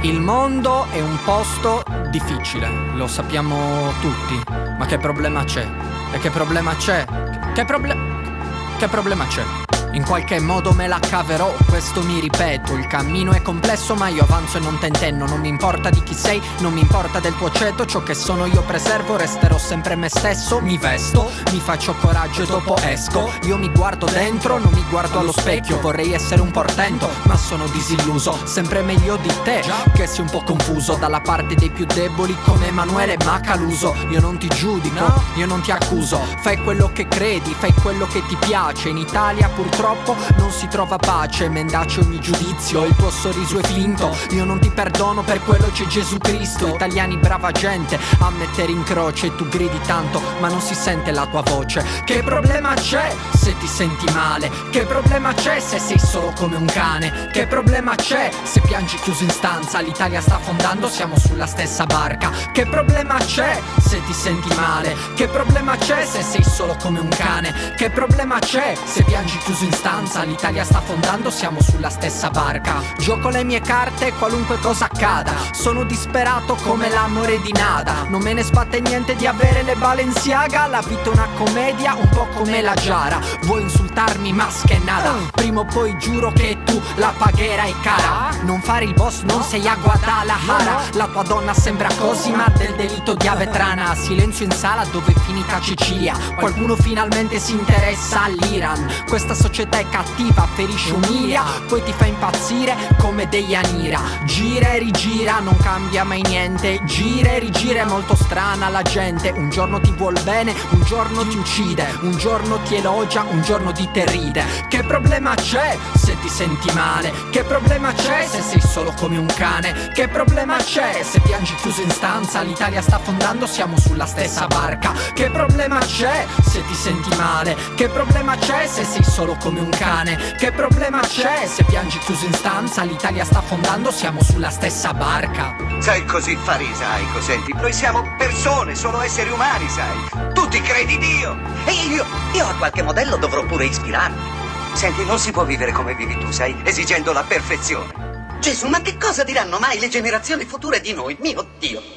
Il mondo è un posto difficile, lo sappiamo tutti. Ma che problema c'è? E che problema c'è? Che problema c'è? In qualche modo me la caverò, questo mi ripeto. Il cammino è complesso ma io avanzo e non tentenno. Non mi importa di chi sei, non mi importa del tuo ceto. Ciò che sono io preservo, resterò sempre me stesso. Mi vesto, mi faccio coraggio e dopo esco. Io mi guardo dentro, non mi guardo allo specchio. Vorrei essere un portento, ma sono disilluso. Sempre meglio di te, che sei un po' confuso. Dalla parte dei più deboli come Emanuele Macaluso. Io non ti giudico, io non ti accuso. Fai quello che credi, fai quello che ti piace. In Italia purtroppo non si trova pace, mendace ogni giudizio, il tuo sorriso è finto. Io non ti perdono, per quello c'è Gesù Cristo. Italiani brava gente a mettere in croce. Tu gridi tanto ma non si sente la tua voce. Che problema c'è se ti senti male? Che problema c'è se sei solo come un cane? Che problema c'è se piangi chiuso in stanza? L'Italia sta affondando, siamo sulla stessa barca. Che problema c'è se ti senti male? Che problema c'è se sei solo come un cane? Che problema c'è se piangi chiuso in stanza? L'Italia sta affondando, siamo sulla stessa barca. Gioco le mie carte qualunque cosa accada. Sono disperato come l'amore di Nada. Non me ne sbatte niente di avere le Balenciaga. La vita è una commedia, un po' come la Giara. Vuoi insultarmi ma che nada. Prima o poi giuro che tu la pagherai cara. Non fare il boss, non sei a Guadalajara. La tua donna sembra Cosima del delitto di Avetrana. Silenzio in sala, dove è finita Cecilia? Qualcuno finalmente si interessa all'Iran. Questa società è cattiva, ferisce, umilia, poi ti fa impazzire come Deianira. Gira e rigira, non cambia mai niente. Gira e rigira, è molto strana la gente. Un giorno ti vuol bene, un giorno ti uccide. Un giorno ti elogia, un giorno di te ride. Che problema c'è se ti senti male? Che problema c'è se sei solo come un cane? Che problema c'è se piangi chiuso in stanza? L'Italia sta affondando, siamo sulla stessa barca. Che problema c'è se ti senti male? Che problema c'è se sei solo come un cane? Che problema c'è se piangi chiuso in stanza? L'Italia sta affondando, siamo sulla stessa barca. Sei così farisaico, senti, noi siamo persone, sono esseri umani, sai. Tu ti credi Dio? E io a qualche modello dovrò pure ispirarmi. Senti, non si può vivere come vivi tu, sai, esigendo la perfezione. Gesù, ma che cosa diranno mai le generazioni future di noi, mio Dio?